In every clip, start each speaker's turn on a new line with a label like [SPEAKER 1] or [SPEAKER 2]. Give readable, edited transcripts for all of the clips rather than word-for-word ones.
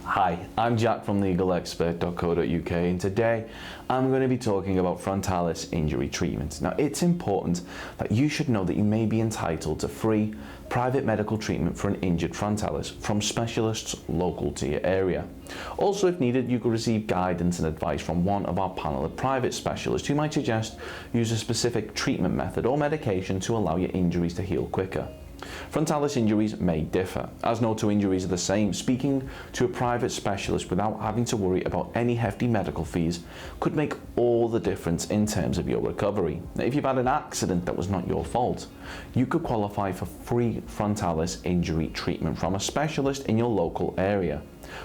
[SPEAKER 1] Hi, I'm Jack from legalexpert.co.uk, and today I'm going to be talking about frontalis injury treatment. Now, it's important that you should know that you may be entitled to free private medical treatment for an injured frontalis from specialists local to your area. Also, if needed, you could receive guidance and advice from one of our panel of private specialists who might suggest use a specific treatment method or medication to allow your injuries to heal quicker. Frontalis injuries may differ, as no two injuries are the same. Speaking to a private specialist without having to worry about any hefty medical fees could make all the difference in terms of your recovery. Now, if you've had an accident that was not your fault, you could qualify for free frontalis injury treatment from a specialist in your local area.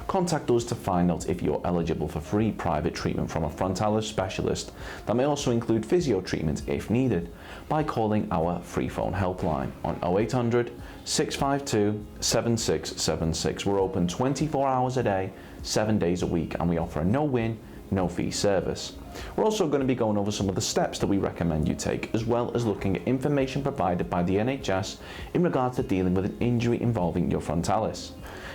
[SPEAKER 1] Contact us to find out if you're eligible for free private treatment from a frontalis specialist. That may also include physio treatment if needed, by calling our free phone helpline on 0800 652 7676. We're open 24 hours a day, 7 days a week, and we offer a no-win, no-fee service. We're also going to be going over some of the steps that we recommend you take, as well as looking at information provided by the NHS in regards to dealing with an injury involving your frontalis.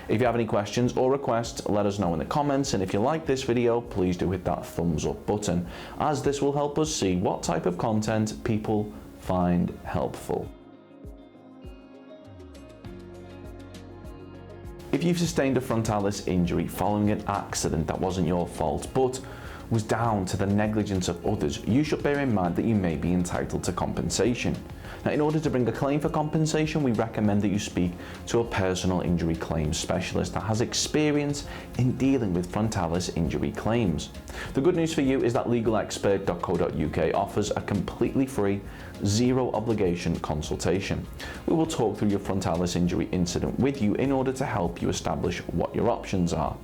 [SPEAKER 1] If you have any questions or requests, let us know in the comments, and if you like this video, please do hit that thumbs up button, as this will help us see what type of content people find helpful. If you've sustained a frontalis injury following an accident that wasn't your fault but was down to the negligence of others, you should bear in mind that you may be entitled to compensation. Now, in order to bring a claim for compensation, we recommend that you speak to a personal injury claims specialist that has experience in dealing with frontalis injury claims. The good news for you is that legalexpert.co.uk offers a completely free, zero obligation consultation. We will talk through your frontalis injury incident with you in order to help you establish what your options are.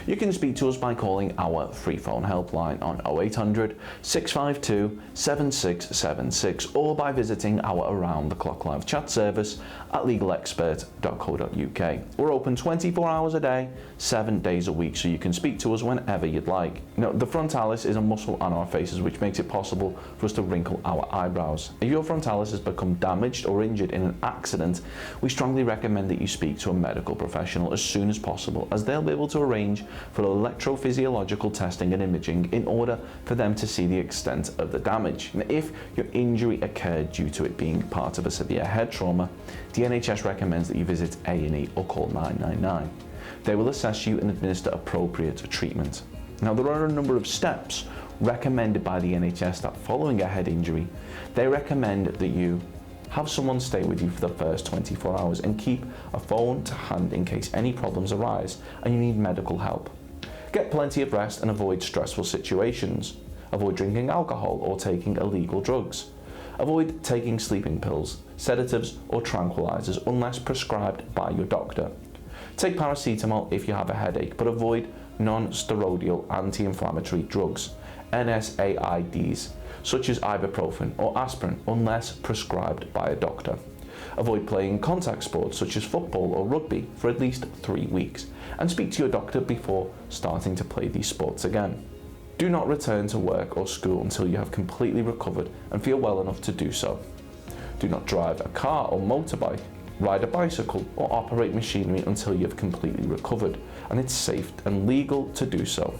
[SPEAKER 1] You can speak to us by calling our free phone helpline on 0800 652 7676 or by visiting our around-the-clock live chat service at legalexpert.co.uk. We're open 24 hours a day, 7 days a week, so you can speak to us whenever you'd like. Now, the frontalis is a muscle on our faces which makes it possible for us to wrinkle our eyebrows. If your frontalis has become damaged or injured in an accident, we strongly recommend that you speak to a medical professional as soon as possible, as they'll be able to arrange for electrophysiological testing and imaging in order for them to see the extent of the damage. Now, if your injury occurred due to it being part of a severe head trauma, the NHS recommends that you visit A&E or call 999. They will assess you and administer appropriate treatment. Now, there are a number of steps recommended by the NHS that following a head injury, they recommend that you have someone stay with you for the first 24 hours and keep a phone to hand in case any problems arise and you need medical help. Get plenty of rest and avoid stressful situations. Avoid drinking alcohol or taking illegal drugs. Avoid taking sleeping pills, sedatives or tranquilizers unless prescribed by your doctor. Take paracetamol if you have a headache, but avoid non-steroidal anti-inflammatory drugs, NSAIDs, such as ibuprofen or aspirin, unless prescribed by a doctor. Avoid playing contact sports such as football or rugby for at least 3 weeks, and speak to your doctor before starting to play these sports again. Do not return to work or school until you have completely recovered and feel well enough to do so. Do not drive a car or motorbike, ride a bicycle or operate machinery until you have completely recovered and it's safe and legal to do so.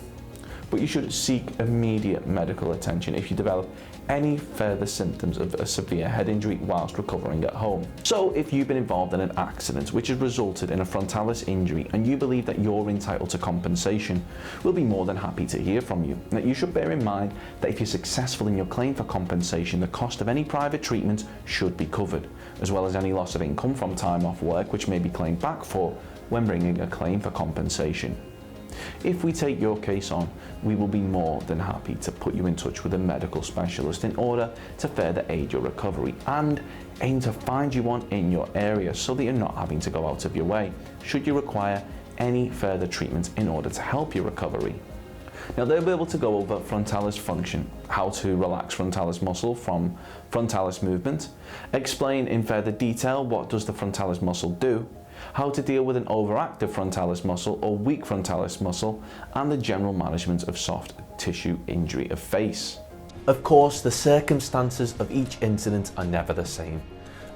[SPEAKER 1] But you should seek immediate medical attention if you develop any further symptoms of a severe head injury whilst recovering at home. So if you've been involved in an accident which has resulted in a frontalis injury and you believe that you're entitled to compensation, we'll be more than happy to hear from you. Now, you should bear in mind that if you're successful in your claim for compensation, the cost of any private treatment should be covered, as well as any loss of income from time off work which may be claimed back for when bringing a claim for compensation. If we take your case on, we will be more than happy to put you in touch with a medical specialist in order to further aid your recovery and aim to find you one in your area so that you're not having to go out of your way should you require any further treatment in order to help your recovery. Now, they'll be able to go over frontalis function, how to relax frontalis muscle from frontalis movement, explain in further detail what does the frontalis muscle do, how to deal with an overactive frontalis muscle or weak frontalis muscle, and the general management of soft tissue injury of face. Of course, the circumstances of each incident are never the same,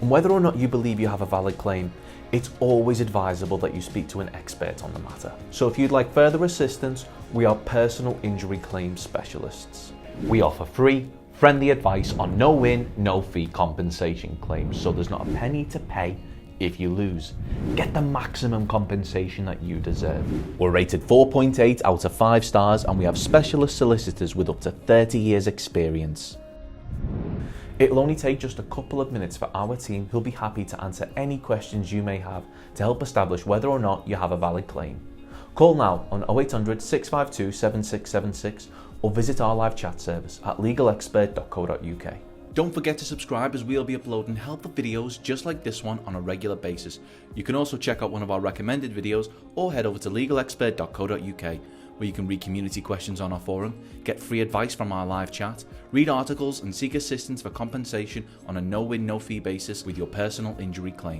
[SPEAKER 1] and whether or not you believe you have a valid claim It's always advisable that you speak to an expert on the matter. So if you'd like further assistance, we are personal injury claims specialists. We offer free, friendly advice on no-win, no-fee compensation claims, so there's not a penny to pay if you lose. Get the maximum compensation that you deserve. We're rated 4.8 out of 5 stars, and we have specialist solicitors with up to 30 years experience. It'll only take just a couple of minutes for our team, who'll be happy to answer any questions you may have to help establish whether or not you have a valid claim. Call now on 0800 652 7676 or visit our live chat service at legalexpert.co.uk. Don't forget to subscribe, as we'll be uploading helpful videos just like this one on a regular basis. You can also check out one of our recommended videos or head over to legalexpert.co.uk, where you can read community questions on our forum, get free advice from our live chat, read articles and seek assistance for compensation on a no-win, no-fee basis with your personal injury claim.